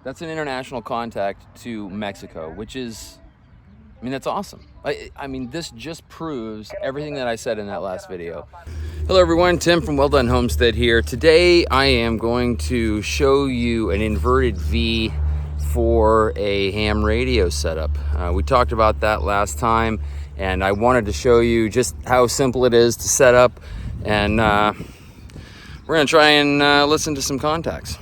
That's an international contact to Mexico, which is, I mean, that's awesome. I mean, this just proves everything that I said in that last video. Hello everyone, Tim from Well Done Homestead here. Today I am going to show you an inverted V for a ham radio setup. We talked about that last time, and I wanted to show you just how simple it is to set up, and we're gonna try and listen to some contacts.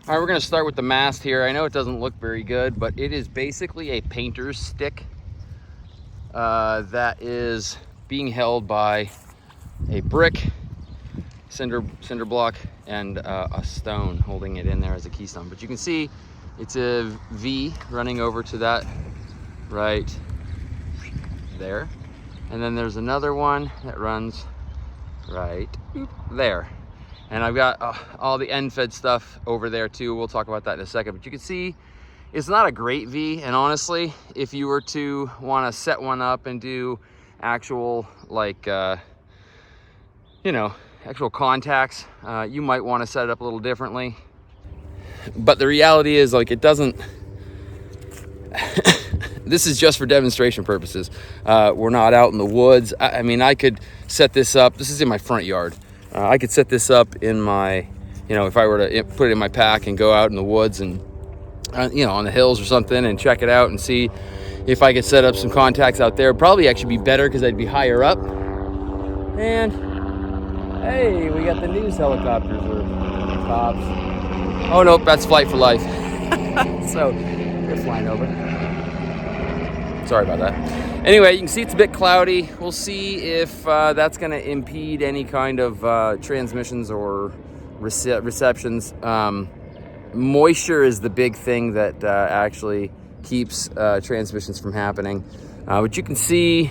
All right, we're gonna start with the mast here. I know it doesn't look very good, but it is basically a painter's stick that is being held by a brick, cinder block, and a stone holding it in there as a keystone. But you can see it's a V running over to that right there. And then there's another one that runs right there. And I've got all the end fed stuff over there too. We'll talk about that in a second. But you can see it's not a great V. And honestly, if you were to want to set one up and do actual, like, you know, actual contacts, you might want to set it up a little differently. But the reality is, like, it doesn't... This is just for demonstration purposes. We're not out in the woods. I mean, I could set this up. This is in my front yard. I could set this up in my, you know, if I were to put it in my pack and go out in the woods and, you know, on the hills or something, and check it out and see if I could set up some contacts out there. It'd probably actually be better because I'd be higher up. And hey, we got the news helicopters or cops. Oh nope, that's Flight for Life. So they're flying over. Sorry about that. Anyway, you can see it's a bit cloudy. We'll see if that's going to impede any kind of transmissions or receptions. Moisture is the big thing that actually keeps transmissions from happening. But you can see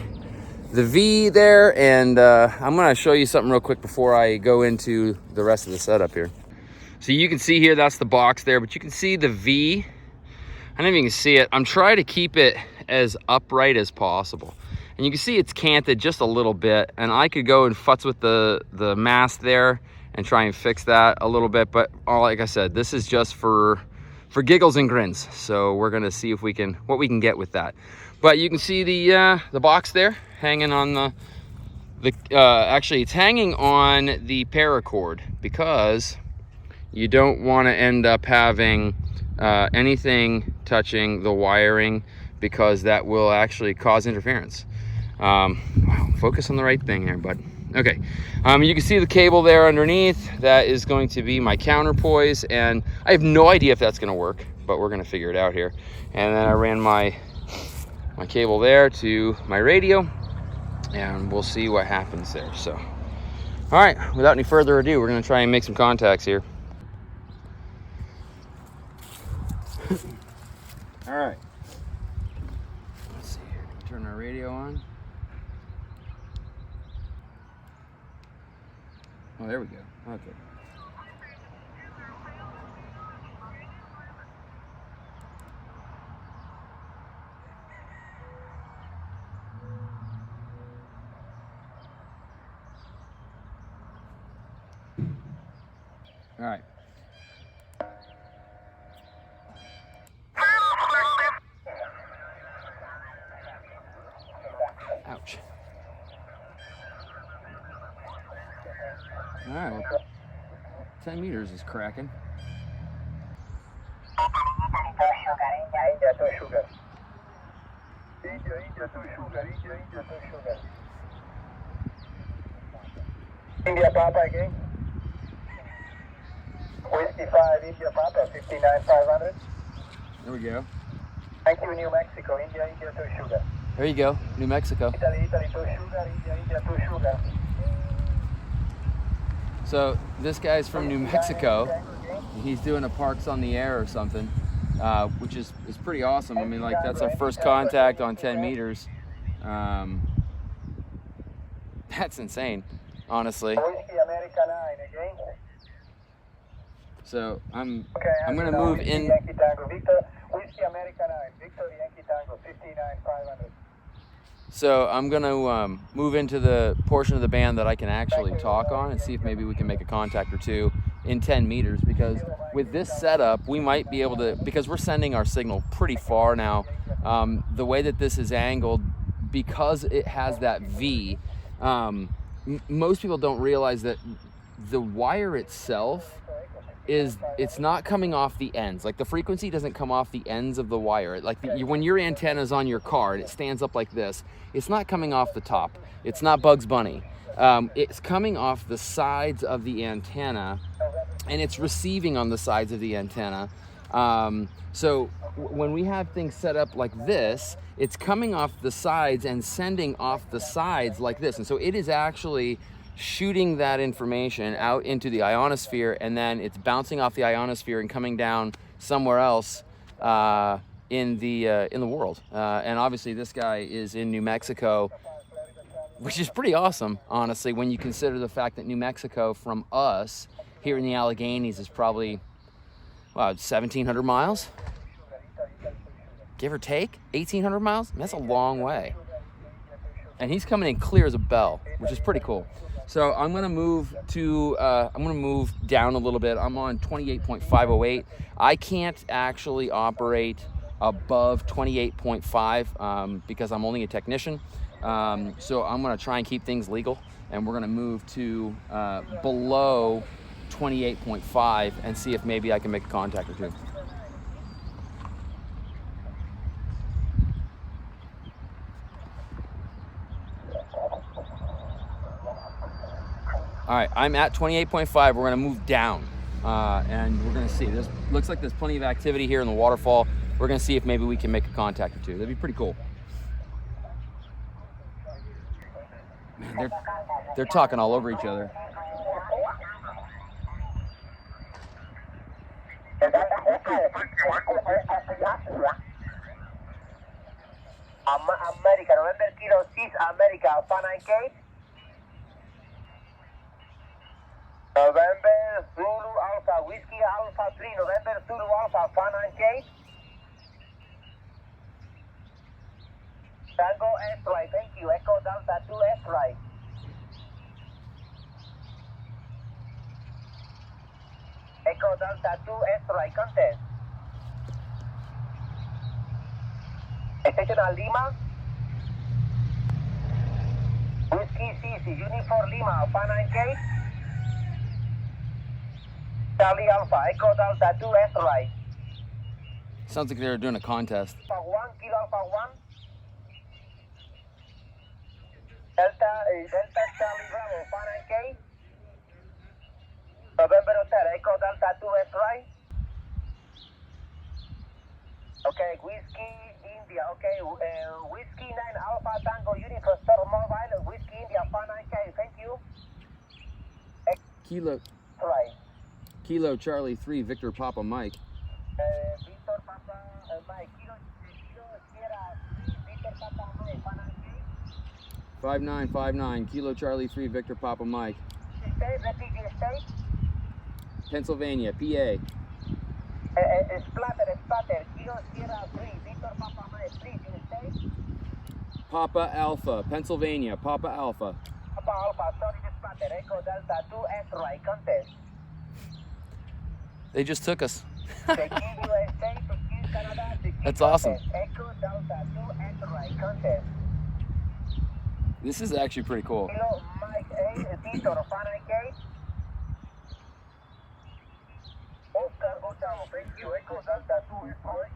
the V there, and I'm going to show you something real quick before I go into the rest of the setup here. So you can see here, that's the box there, but you can see the V. I don't know if you can see it. I'm trying to keep it as upright as possible. And you can see it's canted just a little bit, and I could go and futz with the mast there and try and fix that a little bit. But like I said, this is just for giggles and grins. So we're gonna see if what we can get with that. But you can see the box there hanging on actually it's hanging on the paracord, because you don't want to end up having anything touching the wiring, because that will actually cause interference. Wow, focus on the right thing here, bud. Okay, you can see the cable there underneath. That is going to be my counterpoise, and I have no idea if that's going to work, but we're going to figure it out here. And then I ran my cable there to my radio, and we'll see what happens there. So, all right, without any further ado, we're going to try and make some contacts here. All right. Let's see here. Turn our radio on. Oh, there we go. Okay. All right. Ouch. All right, well, 10 meters is cracking. India Papa again. Whiskey 5, India Papa, 59,500. There we go. Thank you, New Mexico, India 2 sugar. There you go, New Mexico. Italy 2 sugar, India 2 sugar. So this guy's from New Mexico. He's doing a Parks on the Air or something, which is pretty awesome. I mean, like, that's our first contact on 10 meters. That's insane, honestly. Whiskey America 9 again. So I'm Okay, gonna now move Whiskey in. Yankee Tango Victor, Whiskey America 9, Victor Yankee Tango 59,500. So I'm gonna move into the portion of the band that I can actually talk on and see if maybe we can make a contact or two in 10 meters, because with this setup we might be able to, because we're sending our signal pretty far now. The way that this is angled, because it has that V, most people don't realize that the wire itself it's not coming off the ends. Like the frequency doesn't come off the ends of the wire. Like when your antenna's on your car and it stands up like this, it's not coming off the top. It's not Bugs Bunny. It's coming off the sides of the antenna, and it's receiving on the sides of the antenna. So when we have things set up like this, it's coming off the sides and sending off the sides like this. And so it is actually shooting that information out into the ionosphere, and then it's bouncing off the ionosphere and coming down somewhere else in the world. And obviously this guy is in New Mexico, which is pretty awesome, honestly, when you consider the fact that New Mexico from us here in the Alleghenies is probably 1,700 miles, give or take, 1,800 miles. That's a long way. And he's coming in clear as a bell, which is pretty cool. So I'm gonna move down a little bit. I'm on 28.508. I can't actually operate above 28.5 because I'm only a technician. So I'm gonna try and keep things legal, and we're gonna move to below 28.5 and see if maybe I can make a contact or two. All right, I'm at 28.5. We're gonna move down, and we're gonna see. This looks like there's plenty of activity here in the waterfall. We're gonna see if maybe we can make a contact or two. That'd be pretty cool. Man, they're talking all over each other. America, November Kilo 6, America, Fahrenheit. November Zulu Alpha, Whiskey Alpha 3, November Zulu Alpha, Fahrenheit. Tango S-Right, thank you. Echo Delta 2 S-Right. Echo Delta 2 S-Right, contest. Station Lima. Whiskey CC, Uniform Lima, Fahrenheit. Charlie Alpha, Echo Delta 2 S-Right. Sounds like they're doing a contest. Alpha 1, Kilo Alpha 1. Delta Charlie Bravo, Fahrenheit. November Hotel, Echo Delta 2 S-Right. Okay, Whiskey India, okay, Whiskey 9 Alpha Tango Uniform Store Mobile, Whiskey India, Fahrenheit, thank you. Kilo Charlie 3 Victor Papa Mike. Victor Papa Mike, Kilo Sierra 3, Victor Papa Mike, Fahrenheit. 5959 Kilo Charlie 3 Victor Papa Mike. State, refugee state. Pennsylvania, PA. Splatter, Kilo Sierra 3, Victor Papa Mike, 3, you state. Papa Alpha, Pennsylvania, Papa Alpha. Papa Alpha, sorry, Splatter, Echo Delta 2 S-Right, contest. They just took us. Tequila USA, Tequila Canada, Tequila That's awesome. Echo Delta 2 S-Right, contest. This is actually pretty cool. Kilo Mike A, Victor Fahrenheit. Oscar Otavo, thank you. Echo Delta 2 S-Right.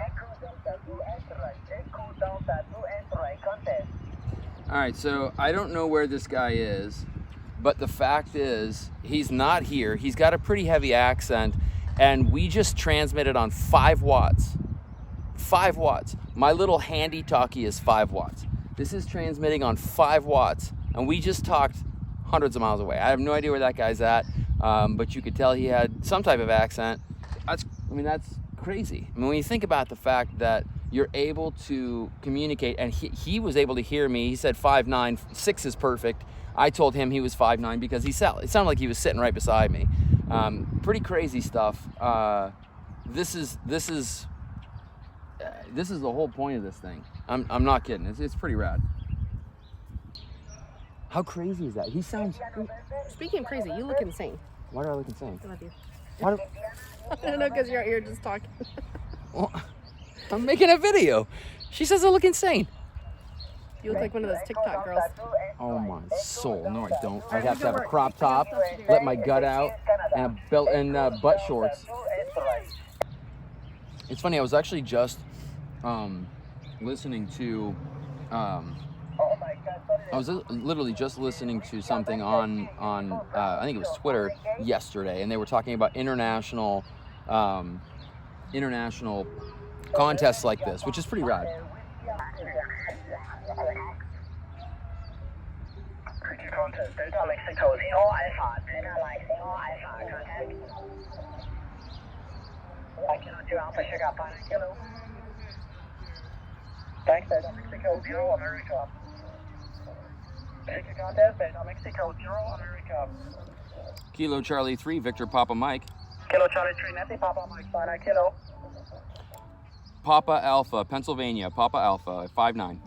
Echo Delta 2 S-Right. Echo Delta 2 S-Right, contest. All right, so I don't know where this guy is, but the fact is he's not here. He's got a pretty heavy accent, and we just transmitted on 5 watts. 5 watts. My little handy talkie is 5 watts. This is transmitting on 5 watts, and we just talked hundreds of miles away. I have no idea where that guy's at, but you could tell he had some type of accent. That's crazy. I mean, when you think about the fact that you're able to communicate, and he was able to hear me. He said 5'9", 6 is perfect. I told him he was 5'9" because it sounded like he was sitting right beside me. Pretty crazy stuff. This is the whole point of this thing. I'm not kidding. It's pretty rad. How crazy is that? He sounds. Speaking of crazy, you look insane. Why do I look insane? I love you. Why do, I don't know, because you're just talking. well, I'm making a video. She says I look insane. You look like one of those TikTok girls. Oh my soul, no I don't. I'd have to have a crop top, let my gut out, and a belt and butt shorts. It's funny, I was actually just listening to, I was literally just listening to something on I think it was Twitter yesterday, and they were talking about international contests like this, which is pretty rad. Contest Delta Mexico 0 Alpha, Delta like 0 Alpha, contact. Kilo 2 Alpha, Sugar, Pine Kilo. Thanks, Delta Mexico 0 America. Ticket contest, Delta Mexico 0 America. Kilo Charlie 3, Victor Papa Mike. Kilo Charlie 3, Nancy, Papa Mike, Pine Kilo. Papa Alpha, Pennsylvania, Papa Alpha, 5'9".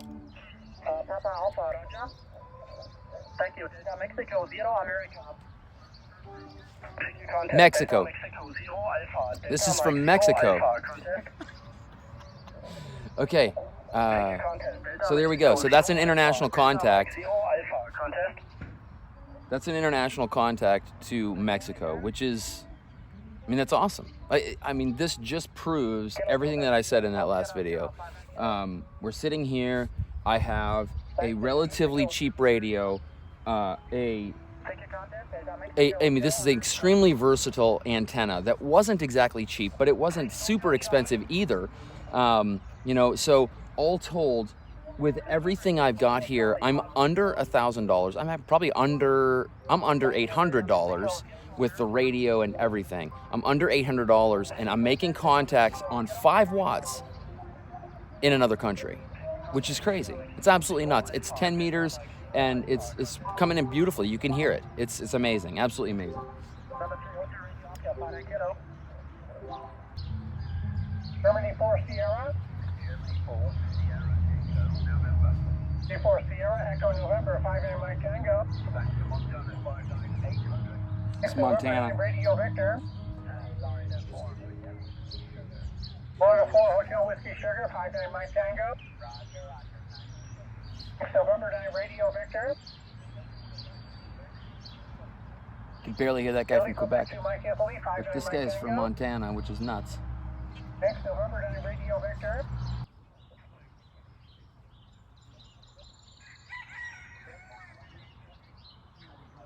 Papa Alpha, Roger. Thank you. Delta Mexico 0 America. Contest, Mexico. Delta Mexico 0 Alpha. This is Delta from Mike 0 Mexico. Alpha, contest. Okay, so there we go. So that's an international contact. 0 Alpha, contest. That's an international contact to Mexico, which is, I mean, that's awesome. I mean, this just proves everything that I said in that last video. We're sitting here. I have a relatively cheap radio. I mean, this is an extremely versatile antenna that wasn't exactly cheap, but it wasn't super expensive either. You know, so all told, with everything I've got here, I'm under $1,000. I'm under $800 with the radio and everything. I'm under $800, and I'm making contacts on 5 watts in another country, which is crazy. It's absolutely nuts. It's 10 meters, and it's coming in beautifully. You can hear it. It's amazing, absolutely amazing. Germany 4 Sierra. 4 Sierra, Echo November, 5 Mike Tango. It's Montana. Radio Victor. Florida 4 Hotel Whiskey Sugar, 5 Mike Tango. November 9 Radio Victor. You can barely hear that guy from Quebec. 2 Mike Italy, 5 But this guy's from Montana, which is nuts. Next November 9 Radio Victor.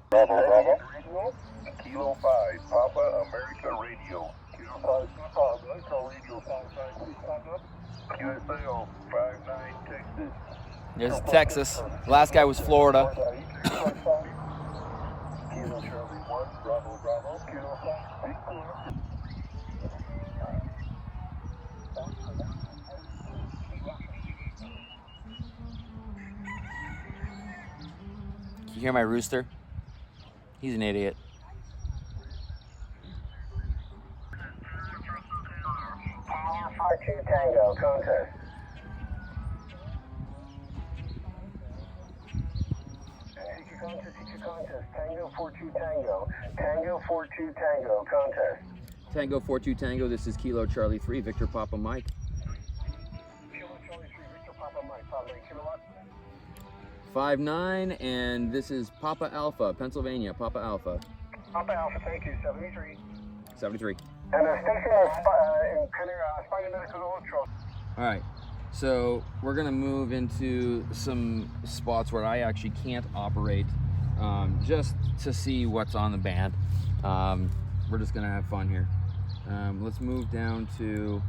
Bravo, Bravo. Kilo 5, Papa America Radio. Kilo 5, Papa America Radio, 596, QSL 59, Texas. There's Texas. The last guy was Florida. Kilo Charlie 1, Bravo, Bravo. Kilo 5, Big Clear. Can you hear my rooster? He's an idiot. Alpha 2 Tango, contest. Seeker contest, Tango 42 Tango. Tango 42 Tango, contest. Tango 42 Tango, this is Kilo Charlie 3, Victor Papa Mike. Kilo Charlie 3, Victor Papa Mike, Papa Kilowatt. 5'9", and this is Papa Alpha, Pennsylvania, Papa Alpha. Papa Alpha, thank you, 73. 73. And the station is Spiny Medical Ultra. All right, so we're gonna move into some spots where I actually can't operate, just to see what's on the band. We're just gonna have fun here. Let's move down to,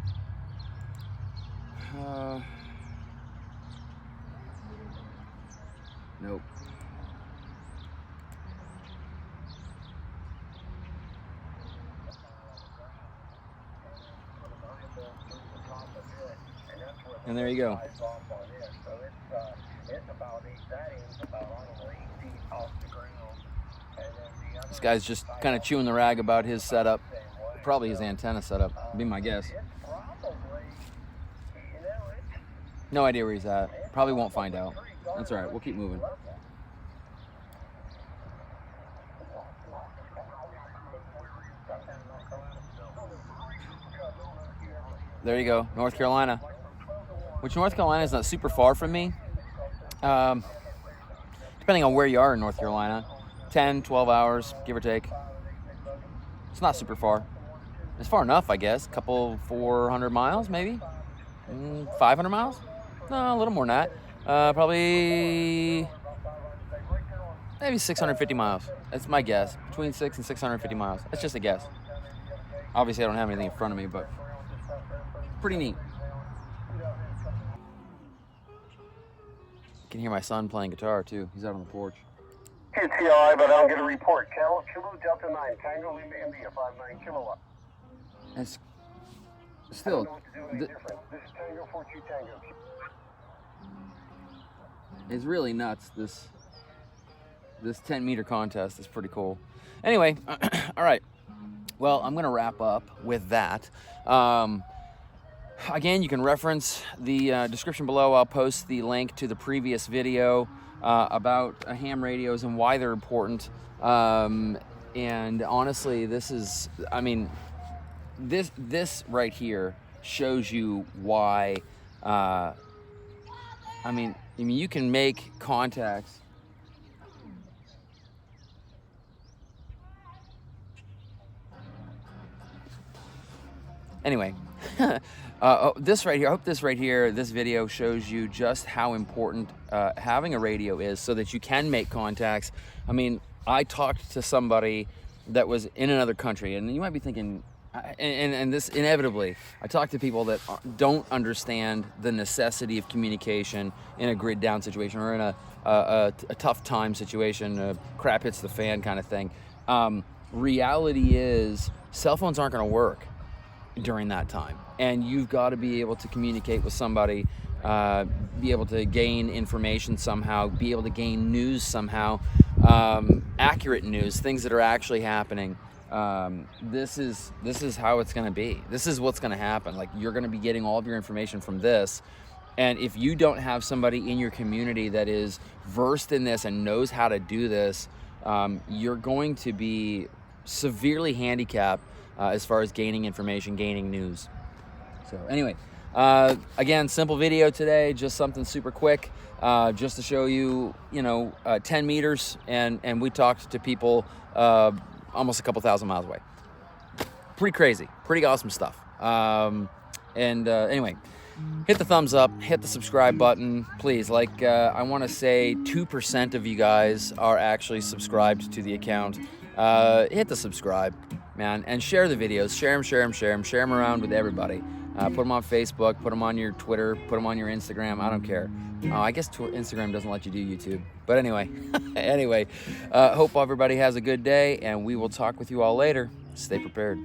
nope. And there you go. It's about 8 settings, about 8 feet off the ground. And then the This guy's just kind of chewing the rag about his setup. Probably his antenna setup, would be my guess. No idea where he's at. Probably won't find out. That's all right. We'll keep moving. There you go, North Carolina. Which North Carolina is not super far from me. Depending on where you are in North Carolina, 10, 12 hours, give or take. It's not super far. It's far enough, I guess. A couple 400 miles, maybe? 500 miles? No, a little more than that. Probably maybe 650 miles. That's my guess. Between 6 and 650 miles. That's just a guess. Obviously, I don't have anything in front of me, but pretty neat. You can hear my son playing guitar, too. He's out on the porch. TI, but I'll get a report. Kilo Delta 9, Tango Lima India, 59 kilowatt. It's I still, don't know what to do any different. This is Tango 42 Tango. it's really nuts. This 10-meter contest is pretty cool. Anyway, all right. Well, I'm going to wrap up with that. Again, you can reference the description below. I'll post the link to the previous video about ham radios and why they're important. And honestly, this is, I mean, this right here shows you why. I mean, you can make contacts. Anyway, this right here, I hope this right here, this video shows you just how important having a radio is so that you can make contacts. I mean, I talked to somebody that was in another country, and you might be thinking, and this inevitably, I talk to people that don't understand the necessity of communication in a grid down situation or in a tough time situation, crap hits the fan kind of thing. Reality is cell phones aren't going to work during that time, and you've got to be able to communicate with somebody, be able to gain information somehow, be able to gain news somehow, accurate news, things that are actually happening. This is how it's going to be. This is what's going to happen. Like, you're going to be getting all of your information from this, and if you don't have somebody in your community that is versed in this and knows how to do this, you're going to be severely handicapped as far as gaining information, gaining news. So anyway, again, simple video today, just something super quick, just to show you, 10 meters, and we talked to people almost a couple thousand miles away. Pretty crazy, pretty awesome stuff. Anyway, hit the thumbs up, hit the subscribe button, please. Like, I want to say 2% of you guys are actually subscribed to the account. Hit the subscribe, man, and share the videos. Share them around with everybody. Put them on Facebook, put them on your Twitter, put them on your Instagram. I don't care. I guess Instagram doesn't let you do YouTube. But anyway, hope everybody has a good day, and we will talk with you all later. Stay prepared.